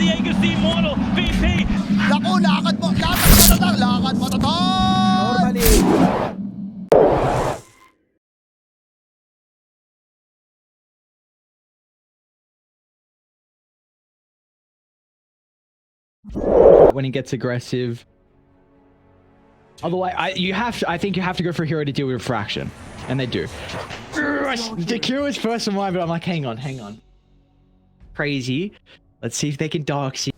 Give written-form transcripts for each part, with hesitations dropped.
Diego si Immortal, VP. Naku, lakad mo tatang, lakad mo tatang! Normally. When he gets aggressive. Otherwise, I think you have to go for a hero to deal with refraction. And they do. The Q is first in mind, but I'm like, hang on. Crazy. Let's see if they can dark see.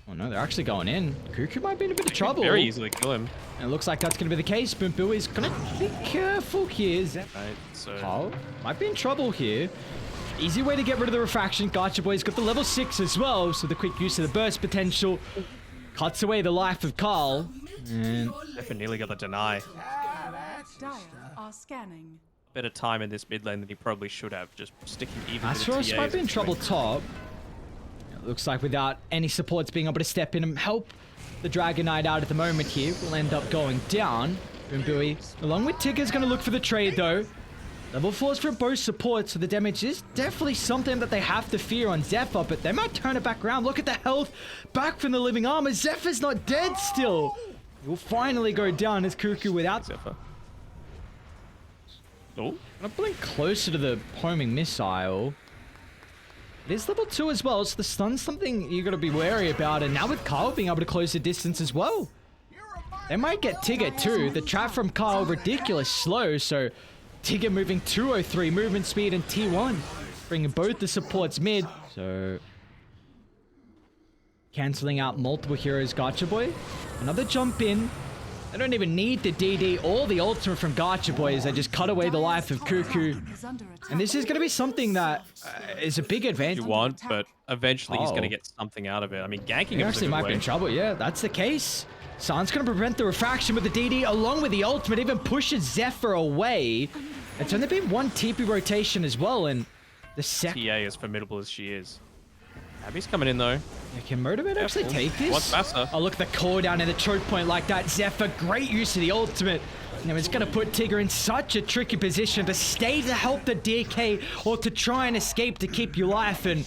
Oh no, they're actually going in. Cuckoo might be in a bit of trouble. Very easily kill him. And it looks like that's going to be the case. Boombu is going to be careful here. Right, so Carl might be in trouble here. Easy way to get rid of the refraction. Gotcha Boy's got the level 6 as well, so the quick use of the burst potential cuts away the life of Carl. And Zephyr nearly got the deny. Dire are scanning. Better time in this mid lane than he probably should have. Just sticking even with the Astros TAs might be in and trouble doing- top. It looks like without any supports being able to step in and help the Dragon Knight out at the moment here, will end up going down. Boombui, along with Tigger's going to look for the trade though. Level 4s for both supports, so the damage is definitely something that they have to fear on Zephyr, but they might turn it back around. Look at the health back from the living armor. Zephyr's not dead still. He will finally go down as Cuckoo without Zephyr. Oh, I'm pulling closer to the homing missile. It is level 2 as well, so the stun's something you got to be wary about. And now with Carl being able to close the distance as well, they might get Tigger too. The trap from Carl ridiculous slow, so Tigger moving 203 movement speed and T1, bringing both the supports mid. So cancelling out multiple heroes. Gotcha Boy, another jump in. They don't even need the DD or the ultimate from Gotcha Boy as they just cut away the life of Cuckoo. And this is going to be something that is a big advantage. you want, but eventually he's going to Oh. get something out of it. I mean, ganking He him is a actually good might be way. in trouble. Yeah, that's the case. San's going to prevent the refraction with the DD along with the ultimate. Even pushes Zephyr away. It's only been one TP rotation as well. And the second... TA as formidable as she is. Abby's coming in though. Can Motivate actually Careful. take this? What's faster? Oh, look at the core down in the choke point like that. Zephyr, great use of the ultimate. Now it's going to put Tigger in such a tricky position to stay to help the DK or to try and escape to keep your life. And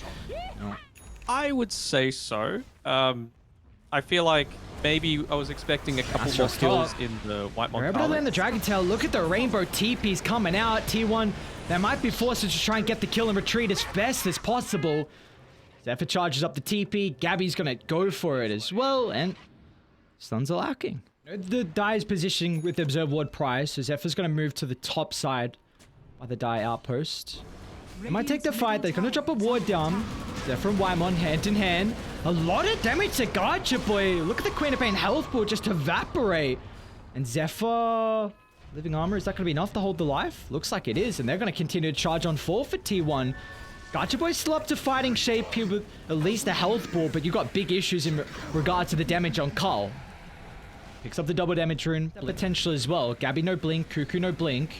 I would say so. I feel like maybe I was expecting a couple That's more just kills top. in the White we're able to land the Dragon Tail. Look at the rainbow TPs coming out. T1, they might be forced to try and get the kill and retreat as best as possible. Zephyr charges up the TP. Gabby's going to go for it as well. And stuns are lacking. The die is positioning with the Observe Ward prize. So Zephyr's going to move to the top side by the die outpost. They might take the fight. They're going to drop a ward down. Zephyr and Waimon hand in hand. A lot of damage to Gotcha Boy. Look at the Queen of Pain health pool just evaporate. And Zephyr... living armor, is that going to be enough to hold the life? Looks like it is. And they're going to continue to charge on 4 for T1. Gotcha Boy's still up to fighting shape here with at least a health ball, but you got big issues in regard to the damage on Carl. Picks up the double damage rune, potential as well. Gabby no blink, Cuckoo no blink.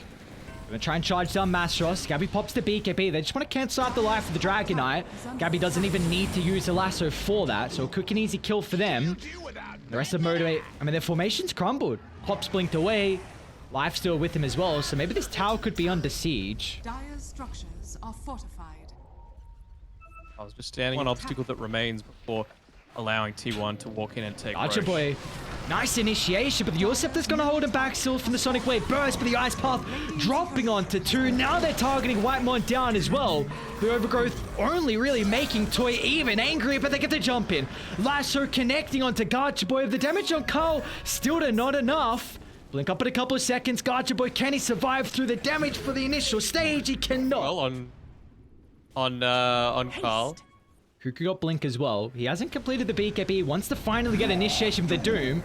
Gonna try and charge down Mastros. Gabby pops the BKB. They just want to cancel out the life of the Dragon Knight. Gabby doesn't even need to use a lasso for that, so a quick and easy kill for them. The rest of Motivate, I mean, their formation's crumbled. Pops blinked away. Life still with him as well, so maybe this tower could be under siege. Dire's structures are fortified. I was just standing one obstacle that remains before allowing T1 to walk in and take Gotcha Roche. Boy. Nice initiation, but the Yorseptor's going to hold him back still from the Sonic Wave burst, but the Ice Path dropping onto 2. Now they're targeting Whitemon down as well. The Overgrowth only really making Toy even angrier, but they get the jump in. Lasso connecting onto Gotcha Boy. The damage on Carl still not enough. Blink up in a couple of seconds. Gotcha Boy, can he survive through the damage for the initial stage? He cannot. Well, on Carl. Cuckoo got blink as well. He hasn't completed the BKB. Wants to finally get initiation with the Doom.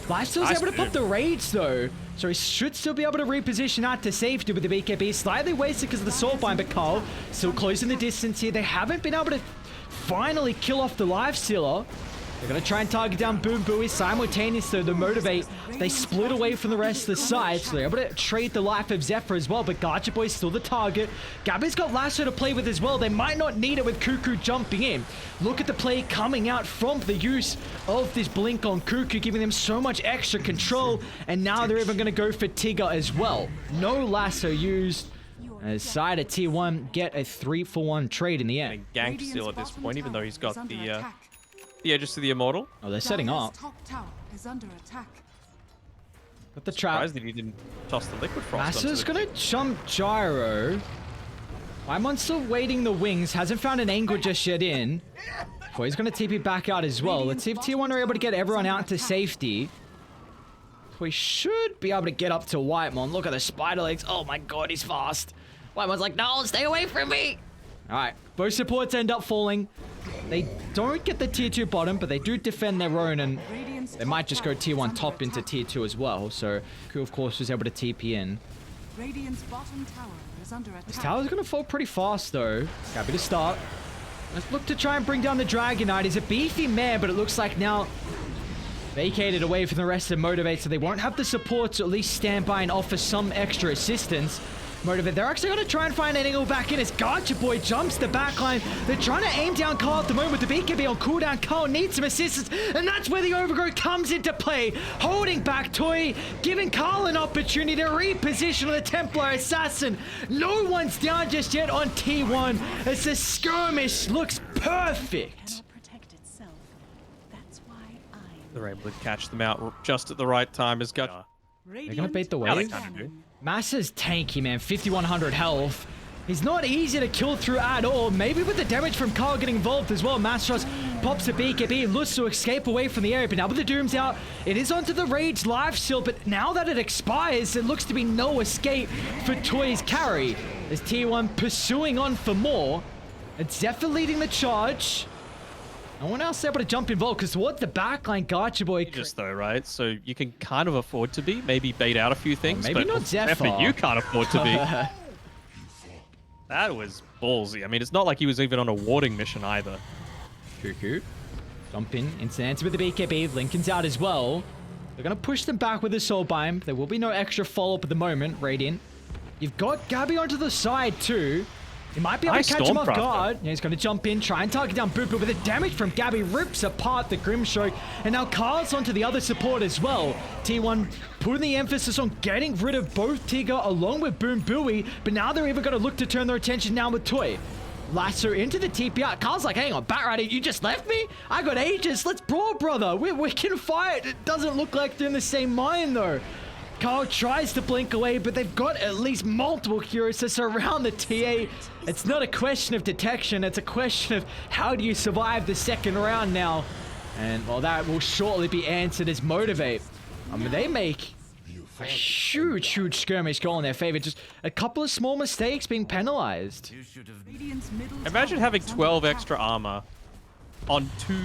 Lifesteal's Nice able to pop the Doom. rage though. So he should still be able to reposition out to safety with the BKB. Slightly wasted because of the Soul Bind, but Carl still closing the distance here. They haven't been able to finally kill off the Lifestealer. They're going to try and target down Boom Buoy simultaneously. The Motivate, they split away from the rest of the side, so they're able to trade the life of Zephyr as well, but Gotcha Boy's still the target. Gabby's got Lasso to play with as well. They might not need it with Cuckoo jumping in. Look at the play coming out from the use of this blink on Cuckoo, giving them so much extra control, and now they're even going to go for Tigger as well. No Lasso used. As side at T1 get a 3-for-1 trade in the end. And gank still at this point, even though he's got the the edges to the Immortal. Oh, they're setting Dire's up. top tower is under attack. Got the trap. Surprised that he didn't toss the Liquid Frost. Master's gonna jump gyro. Wymon's still waiting the wings. Hasn't found an angle just yet in. Well, he's gonna TP back out as well. Let's see if T1 are able to get everyone out to safety. We should be able to get up to Whitemon. Look at the spider legs. Oh my god, he's fast. Whitemon's like, no, stay away from me. Alright, both supports end up falling. They don't get the tier 2 bottom, but they do defend their own, and they might just go tier 1 top into tier 2 as well. So, Ku, of course, was able to TP in. Radiant's bottom tower is under attack. This tower's gonna fall pretty fast, though. Happy to start. Let's look to try and bring down the Dragon Knight. He's a beefy man, but it looks like now vacated away from the rest of Motivate, so they won't have the support to at least stand by and offer some extra assistance. Motivate, they're actually going to try and find an angle back in as Gotcha Boy jumps the backline. They're trying to aim down Carl at the moment with the BKB on cooldown. Carl needs some assistance, and that's where the Overgrowth comes into play. Holding back Toy, giving Carl an opportunity to reposition the Templar Assassin. No one's down just yet on T1 as the skirmish looks perfect. Cannot protect itself. That's why I am. They're able to catch them out just at the right time as Gutch. They're going to bait the Now they wave. kind of do. Massa's tanky, man. 5,100 health. He's not easy to kill through at all. Maybe with the damage from Carl getting involved as well. Mastros pops a BKB, looks to escape away from the area. But now with the Dooms out, it is onto the Rage life steal. But now that it expires, it looks to be no escape for Toy's carry. As T1 pursuing on for more. It's Zephyr leading the charge. No one else able to jump involved because towards the backline, Gotcha Boy. Just though, right? So you can kind of afford to be, maybe bait out a few things. maybe but not Zephyr. You can't afford to be. That was ballsy. I mean, it's not like he was even on a warding mission either. Cuckoo. Jump in. Instant answer with the BKB. Lincoln's out as well. They're going to push them back with the Soul Bind. There will be no extra follow-up at the moment. Radiant. You've got Gabby onto the side too. He might be able to catch him off guard. Yeah, he's going to jump in, try and target down Boop, but with the damage from Gabby rips apart the Grimstroke. And now Carl's onto the other support as well. T1 putting the emphasis on getting rid of both Tiga along with Boom Booey, but now they're even going to look to turn their attention now with Toy. Lasso into the TPR. Carl's like, hang on, Batrider, you just left me? I got Aegis. Let's brawl, brother. We can fight. It doesn't look like they're in the same mind, though. Carl tries to blink away, but they've got at least multiple heroes to surround the TA. It's not a question of detection, it's a question of how do you survive the second round now. And, well, that will shortly be answered as Motivate. I mean, they make a huge skirmish goal in their favor. Just a couple of small mistakes being penalized. Radiant's middle Imagine tower having is under 12 attack. extra armor on two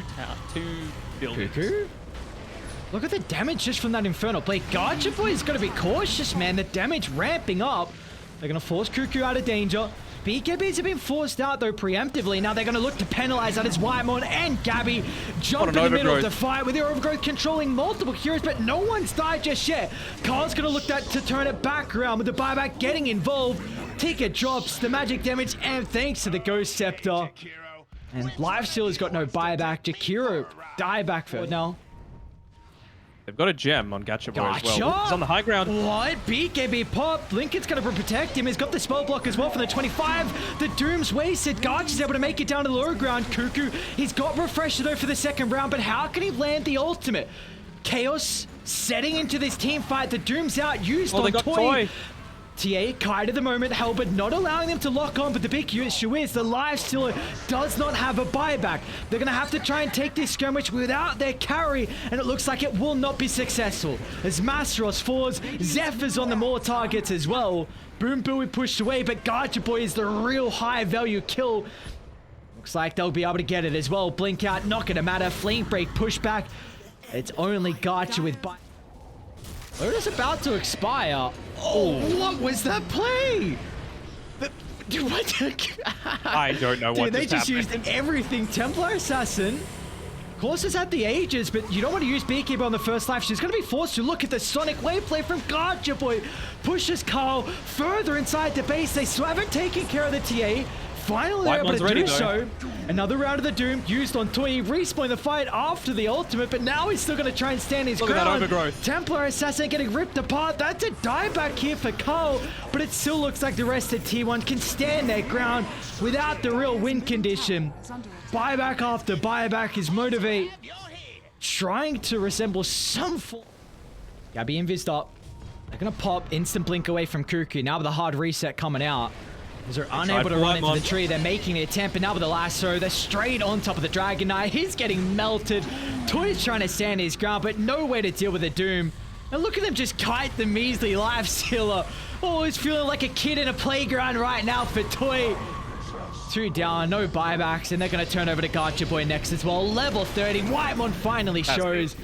buildings. Cuckoo? Look at the damage just from that Infernal Blade. Gotcha Boy's got to be cautious, man. The damage ramping up. They're going to force Cuckoo out of danger. BKBs have been forced out, though, preemptively. Now they're going to look to penalize that as Whitemon and Gabby jump in the middle of the fight with their Overgrowth controlling multiple heroes, but no one's died just yet. Carl's going to look to turn it back around with the buyback getting involved. Ticket drops, the magic damage, and thanks to the Ghost Scepter. And Lifesteal has got no buyback. Jakiro dieback for now. They've got a gem on Gacha Boy as well. Gotcha! He's on the high ground. What? BKB pop. Lincoln's going to protect him. He's got the spell block as well from the 25. The Doom's wasted. Gotcha's able to make it down to the lower ground. Cuckoo, he's got Refresher though for the second round, but how can he land the ultimate? Chaos setting into this team fight. The Doom's out, used on They got Toy. TA kite at the moment, Halberd not allowing them to lock on, but the big issue is the Lifestealer does not have a buyback. They're going to have to try and take this skirmish without their carry, and it looks like it will not be successful. As Masteros falls, Zephyr's on the more targets as well. Boom Booey pushed away, but Gotcha Boy is the real high value kill. Looks like they'll be able to get it as well. Blink out, not going to matter. Flame break, pushback. It's only Gotcha with buy. Loda's about to expire. Oh, what was that play? I don't know what Dude, they just happened. used everything. Templar Assassin. Of course, it's at the Aegis, but you don't want to use Beekeeper on the first life. She's going to be forced to look at the Sonic Wave play from Gotcha Boy. Pushes Carl further inside the base. They still haven't taken care of the TA. Finally White able one's to ready, do though. so. Another round of the Doom used on Toy. Respawn the fight after the ultimate, but now he's still going to try and stand his Look at that ground. overgrowth. Templar Assassin getting ripped apart. That's a dieback here for Carl, but it still looks like the rest of T1 can stand their ground without the real win condition. Buyback after buyback is Motivate trying to resemble some form. Gabby invised up. They're going to pop instant blink away from Cuckoo. Now with a hard reset coming out. As they're unable to run into the tree, they're making the attempt, and now with the lasso, they're straight on top of the Dragon Knight. He's getting melted. Toy's trying to stand his ground, but no way to deal with the Doom. And look at them just kite the measly life stealer. Oh, he's feeling like a kid in a playground right now for Toy. 2 down, no buybacks, and they're going to turn over to Gotcha Boy next as well. Level 30, Whitemon finally shows.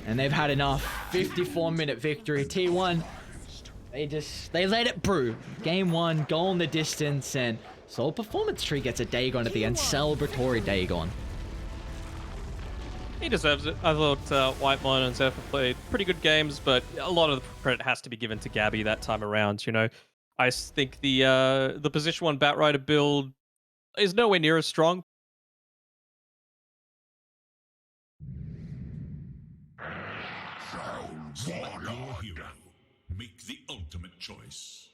And they've had enough. 54-minute victory. T1. They let it brew. Game 1, goal in the distance, and Soul Performance Tree gets a Dagon at the end. Celebratory Dagon. He deserves it. I thought Whitemon and Zephyr played pretty good games, but a lot of the credit has to be given to Gabby that time around. You know, I think the position 1 Batrider build is nowhere near as strong. Your hero. Make the ultimate choice.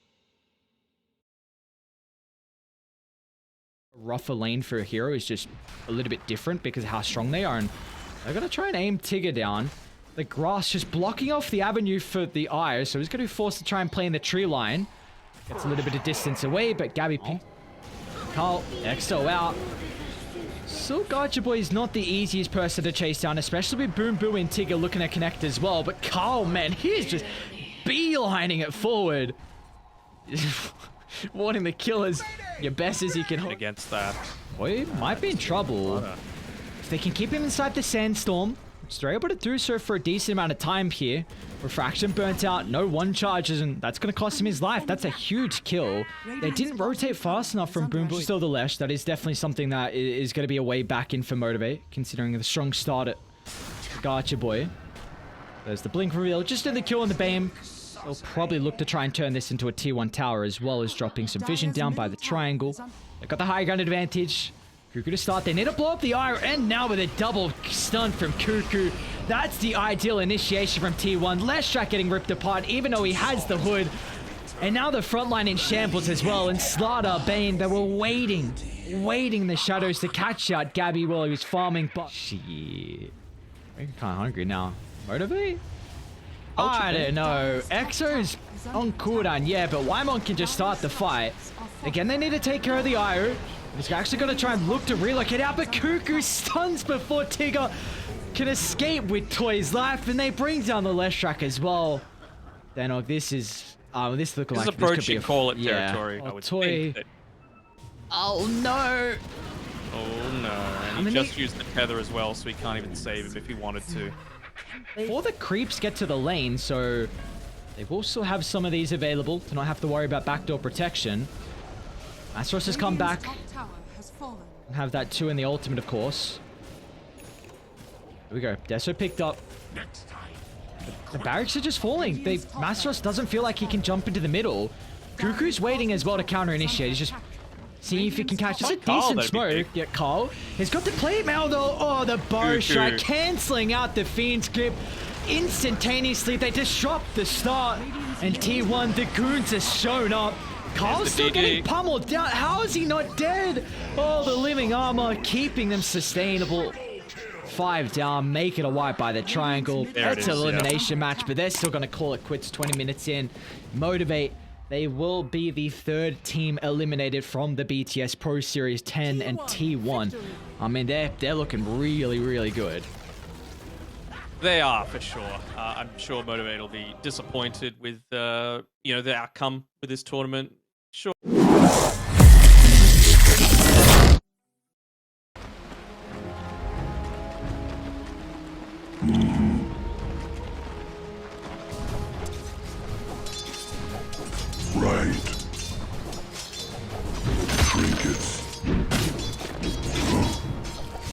Rougher lane for a hero is just a little bit different because of how strong they are, and they're going to try and aim Tigger down. The grass just blocking off the avenue for the Eye, so he's going to be forced to try and play in the tree line. Gets a little bit of distance away, but Gabby... Carl, Exo out. So Gotcha Boy is not the easiest person to chase down, especially with Boom Boo and Tigger looking to connect as well. But Carl, man, he's just beelining it forward. Wanting the killers your best as you can hope. Against that. Boy, might be in trouble. If they can keep him inside the sandstorm, which they're able to do so for a decent amount of time here. Refraction burnt out, no 1 charges, and that's going to cost him his life. That's a huge kill. They didn't rotate fast enough from Boom Boom. Still the Lesh, that is definitely something that is going to be a way back in for Motivate, considering the strong start at Gotcha Boy. There's the blink reveal, just in the kill on the Bame. They'll probably look to try and turn this into a T1 tower, as well as dropping some vision down by the triangle. They've got the high ground advantage. Cuckoo to start. They need to blow up the Eye, and now with a double stun from Cuckoo. That's the ideal initiation from T1. Leshrac getting ripped apart, even though he has the hood. And now the front line in shambles as well. And Slaughter, Bane, they were waiting in the shadows to catch out Gabby while he was farming. But shit, I'm kind of hungry now. Motivate? I don't know. Exo's on cooldown, yeah, but Whitemon can just start the fight. Again, they need to take care of the Io. He's actually going to try and look to relocate out, but Cuckoo stuns before Tigger can escape with Toy's life, and they bring down the Leshrac as well. Danog, this is... this looks like this could be a... call it territory, I would Toy... think that... Oh, no! Oh, no. And he just used the tether as well, so he can't even save him if he wanted to. Before the creeps get to the lane, so they will still have some of these available to not have to worry about backdoor protection. Astros has come back. And have that 2 in the ultimate, of course. Here we go. Deso picked up. The barracks are just falling. Mastros doesn't feel like he can jump into the middle. Cuckoo's waiting as well to counter initiate. He's just seeing if he can catch. It's a decent smoke. Yeah, Carl. He's got the plate mail though. Oh, the bow strike cancelling out the Fiend's grip. Instantaneously, they disrupt the start. And T1, the goons has shown up. Carl's still getting pummeled down. How is he not dead? Oh, the living armor keeping them sustainable. 5 down, make it a wipe by the triangle. That's an elimination match, but they're still going to call it quits 20 minutes in. Motivate. They will be the 3rd team eliminated from the BTS Pro Series 10 and T1. I mean, they're looking really, really good. They are, for sure. I'm sure Motivate will be disappointed with the outcome with this tournament. Sure. Right.